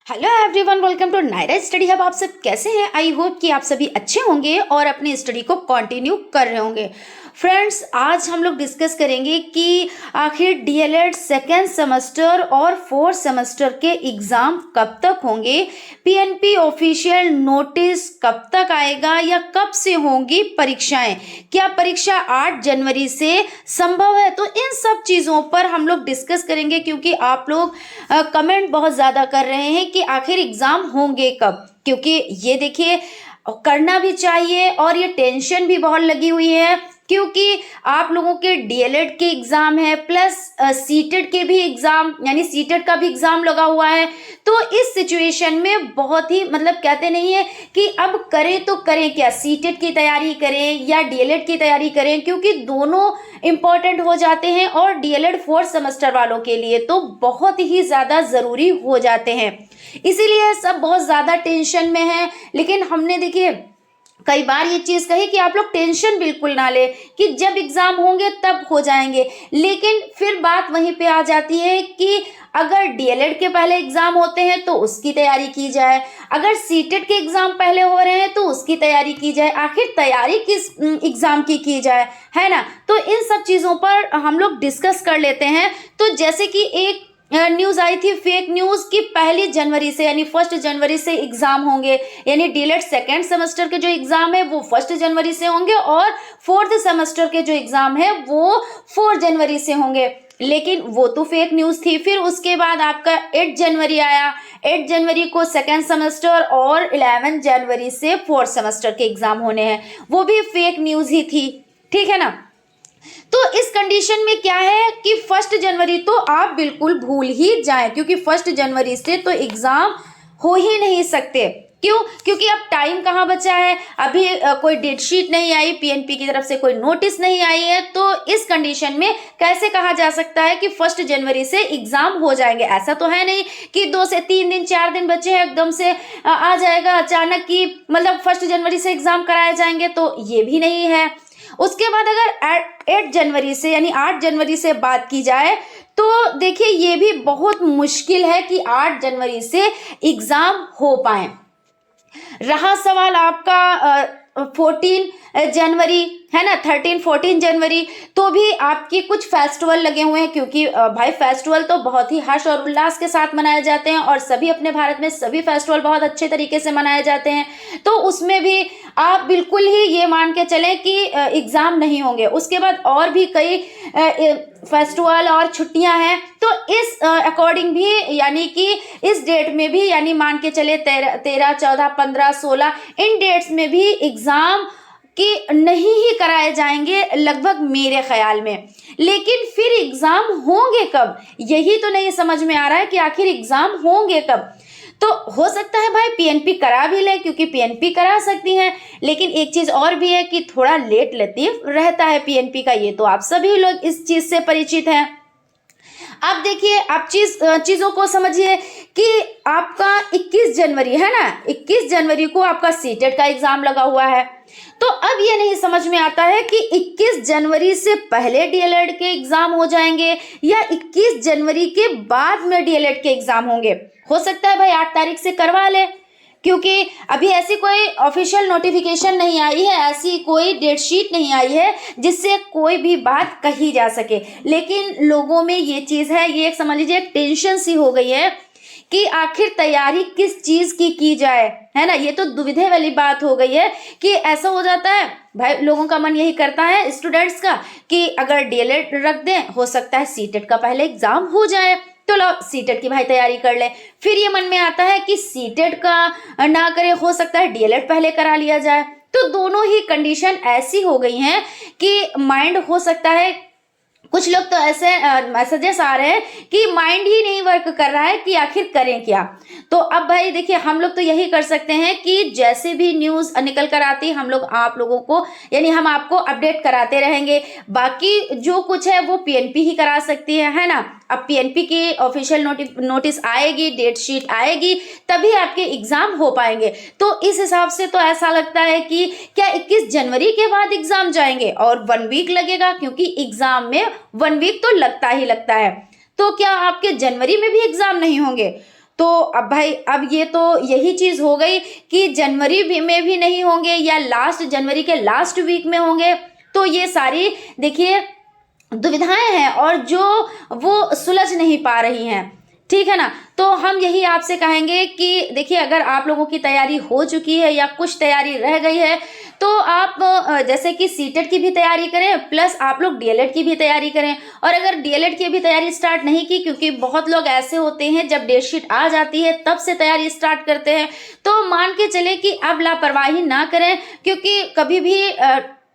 Hello everyone, welcome to Naira study hub. आप सब कैसे हैं? आई होप कि आप सभी अच्छे होंगे और अपनी स्टडी को कंटिन्यू कर रहे होंगे। फ्रेंड्स, आज हम लोग डिस्कस करेंगे कि आखिर डीएलएड सेकेंड सेमेस्टर और फोर्थ सेमेस्टर के एग्ज़ाम कब तक होंगे, पीएनपी ऑफिशियल नोटिस कब तक आएगा या कब से होंगी परीक्षाएं, क्या परीक्षा 8 जनवरी से संभव है। तो इन सब चीज़ों पर हम लोग डिस्कस करेंगे, क्योंकि आप लोग कमेंट बहुत ज़्यादा कर रहे हैं कि आखिर एग्ज़ाम होंगे कब। क्योंकि ये देखिए, करना भी चाहिए और ये टेंशन भी बहुत लगी हुई है, क्योंकि आप लोगों के डीएलएड के एग्ज़ाम है प्लस सीटेट के भी एग्ज़ाम, यानी सीटेट का भी एग्ज़ाम लगा हुआ है। तो इस सिचुएशन में बहुत ही कहते नहीं है कि अब करें तो करें क्या, सीटेट की तैयारी करें या डीएलएड की तैयारी करें, क्योंकि दोनों इम्पॉर्टेंट हो जाते हैं और डीएलएड फोर्थ सेमेस्टर वालों के लिए तो बहुत ही ज़्यादा ज़रूरी हो जाते हैं। इसीलिए सब बहुत ज़्यादा टेंशन में है। लेकिन हमने देखिए कई बार ये चीज़ कही कि आप लोग टेंशन बिल्कुल ना ले, कि जब एग्ज़ाम होंगे तब हो जाएंगे। लेकिन फिर बात वहीं पे आ जाती है कि अगर डीएलएड के पहले एग्ज़ाम होते हैं तो उसकी तैयारी की जाए, अगर सीटेट के एग्ज़ाम पहले हो रहे हैं तो उसकी तैयारी की जाए। आखिर तैयारी किस एग्ज़ाम की जाए, है ना। तो इन सब चीज़ों पर हम लोग डिस्कस कर लेते हैं। तो जैसे कि एक न्यूज़ आई थी, फेक न्यूज़, की 1 जनवरी से यानी 1 जनवरी से एग्ज़ाम होंगे, यानी डीएलएड सेकेंड सेमेस्टर के जो एग्ज़ाम है वो 1 जनवरी से होंगे और फोर्थ सेमेस्टर के जो एग्ज़ाम है वो 4 जनवरी से होंगे। लेकिन वो तो फेक न्यूज़ थी। फिर उसके बाद आपका 8 जनवरी आया। 8 जनवरी को सेकेंड सेमेस्टर और 11 जनवरी से फोर्थ सेमेस्टर के एग्ज़ाम होने हैं, वो भी फेक न्यूज़ ही थी, ठीक है ना। तो इस कंडीशन में क्या है कि 1 जनवरी तो आप बिल्कुल भूल ही जाएं, क्योंकि 1 जनवरी से तो एग्ज़ाम हो ही नहीं सकते। क्यों? क्योंकि अब टाइम कहाँ बचा है, अभी कोई डेट शीट नहीं आई, पीएनपी की तरफ से कोई नोटिस नहीं आई है। तो इस कंडीशन में कैसे कहा जा सकता है कि 1 जनवरी से एग्ज़ाम हो जाएंगे। ऐसा तो है नहीं कि 2 से 3 दिन 4 दिन बचे हैं, एकदम से आ जाएगा अचानक कि 1 जनवरी से एग्ज़ाम कराए जाएंगे, तो ये भी नहीं है। उसके बाद अगर 8 जनवरी से यानी 8 जनवरी से बात की जाए तो देखिए ये भी बहुत मुश्किल है कि 8 जनवरी से एग्ज़ाम हो पाए। रहा सवाल आपका 14 जनवरी, है ना, 13-14 जनवरी, तो भी आपकी कुछ फेस्टिवल लगे हुए हैं, क्योंकि भाई फेस्टिवल तो बहुत ही हर्ष और उल्लास के साथ मनाए जाते हैं और सभी अपने भारत में सभी फेस्टिवल बहुत अच्छे तरीके से मनाए जाते हैं। तो उसमें भी आप बिल्कुल ही ये मान के चलें कि एग्ज़ाम नहीं होंगे। उसके बाद और भी कई फेस्टिवल और छुट्टियां हैं, तो इस अकॉर्डिंग भी यानी कि इस डेट में भी, यानी मान के चले 13, 14, 15, 16, इन डेट्स में भी एग्ज़ाम कि नहीं ही कराए जाएंगे लगभग मेरे ख्याल में। लेकिन फिर एग्ज़ाम होंगे कब, यही तो नहीं समझ में आ रहा है कि आखिर एग्ज़ाम होंगे कब। तो हो सकता है भाई पीएनपी करा भी ले, क्योंकि पीएनपी करा सकती हैं। लेकिन एक चीज़ और भी है कि थोड़ा लेट लतीफ़ रहता है पीएनपी का, ये तो आप सभी लोग इस चीज़ से परिचित हैं। अब देखिए, आप चीज़ों को समझिए कि आपका 21 जनवरी है ना, 21 जनवरी को आपका सीटेट का एग्ज़ाम लगा हुआ है। तो अब ये नहीं समझ में आता है कि 21 जनवरी से पहले डीएलएड के एग्ज़ाम हो जाएंगे या 21 जनवरी के बाद में डीएलएड के एग्ज़ाम होंगे। हो सकता है भाई 8 तारीख से करवा ले, क्योंकि अभी ऐसी कोई ऑफिशियल नोटिफिकेशन नहीं आई है, ऐसी कोई डेट शीट नहीं आई है जिससे कोई भी बात कही जा सके। लेकिन लोगों में ये चीज़ है, ये समझ लीजिए एक टेंशन सी हो गई है कि आखिर तैयारी किस चीज़ की जाए, है ना। ये तो दुविधा वाली बात हो गई है कि ऐसा हो जाता है भाई, लोगों का मन यही करता है स्टूडेंट्स का कि अगर डीएलएड रख दें, हो सकता है सीटेट का पहले एग्ज़ाम हो जाए, तो लो सीटेट की भाई तैयारी कर ले। फिर ये मन में आता है कि सीटेट का ना करे, हो सकता है डीएलएड पहले करा लिया जाए। तो दोनों ही कंडीशन ऐसी हो गई हैं कि माइंड, हो सकता है कुछ लोग तो ऐसे मैसेजेस आ रहे हैं कि माइंड ही नहीं वर्क कर रहा है कि आखिर करें क्या। तो अब भाई देखिए, हम लोग तो यही कर सकते हैं कि जैसे भी न्यूज़ निकल कर आती, हम लोग आप लोगों को, यानी हम आपको अपडेट कराते रहेंगे। बाकी जो कुछ है वो पीएनपी ही करा सकती है ना। अब पीएनपी की ऑफिशियल नोटिस आएगी, डेट शीट आएगी, तभी आपके एग्ज़ाम हो पाएंगे। तो इस हिसाब से तो ऐसा लगता है कि क्या 21 जनवरी के बाद एग्ज़ाम जाएंगे और 1 वीक लगेगा, क्योंकि एग्ज़ाम में 1 वीक तो लगता ही लगता है। तो क्या आपके जनवरी में भी एग्ज़ाम नहीं होंगे? तो अब भाई अब ये तो यही चीज़ हो गई कि जनवरी में भी नहीं होंगे या लास्ट जनवरी के लास्ट वीक में होंगे। तो ये सारी देखिए दुविधाएं हैं और जो वो सुलझ नहीं पा रही हैं, ठीक है ना। तो हम यही आपसे कहेंगे कि देखिए अगर आप लोगों की तैयारी हो चुकी है या कुछ तैयारी रह गई है तो आप जैसे कि सीटेट की भी तैयारी करें, प्लस आप लोग डीएलएड की भी तैयारी करें। और अगर डीएलएड की भी तैयारी स्टार्ट नहीं की, क्योंकि बहुत लोग ऐसे होते हैं जब डेट शीट आ जाती है तब से तैयारी स्टार्ट करते हैं, तो मान के चले कि अब लापरवाही ना करें, क्योंकि कभी भी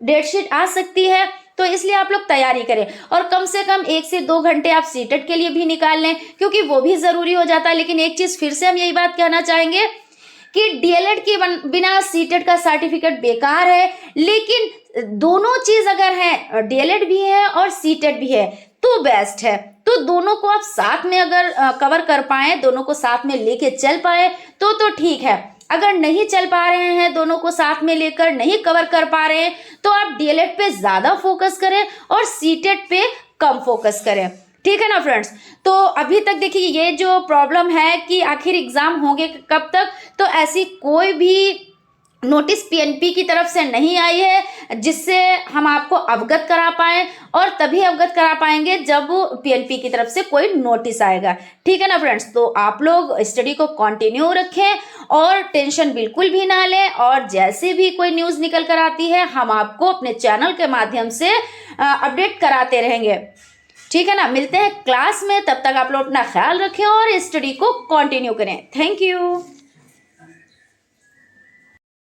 डेट शीट आ सकती है। तो इसलिए आप लोग तैयारी करें और कम से कम 1 से 2 घंटे आप सीटेट के लिए भी निकाल लें, क्योंकि वो भी ज़रूरी हो जाता है। लेकिन एक चीज़ फिर से हम यही बात कहना चाहेंगे कि डीएलएड के बिना सीटेट का सर्टिफिकेट बेकार है। लेकिन दोनों चीज़ अगर है, डीएलएड भी है और सीटेट भी है, तो बेस्ट है। तो दोनों को आप साथ में अगर कवर कर पाएँ, दोनों को साथ में लेके चल पाए तो ठीक है। अगर नहीं चल पा रहे हैं, दोनों को साथ में लेकर नहीं कवर कर पा रहे हैं, तो आप डीएलएड पे ज़्यादा फोकस करें और सीटेट पे कम फोकस करें, ठीक है ना फ्रेंड्स। तो अभी तक देखिए ये जो प्रॉब्लम है कि आखिर एग्ज़ाम होंगे कब तक, तो ऐसी कोई भी नोटिस पीएनपी की तरफ से नहीं आई है जिससे हम आपको अवगत करा पाएँ, और तभी अवगत करा पाएंगे जब पीएनपी की तरफ से कोई नोटिस आएगा, ठीक है ना फ्रेंड्स। तो आप लोग स्टडी को कंटिन्यू रखें और टेंशन बिल्कुल भी ना लें, और जैसे भी कोई न्यूज़ निकल कर आती है हम आपको अपने चैनल के माध्यम से अपडेट कराते रहेंगे, ठीक है ना। मिलते हैं क्लास में, तब तक आप लोग अपना ख्याल रखें और स्टडी को कंटिन्यू करें। Thank you.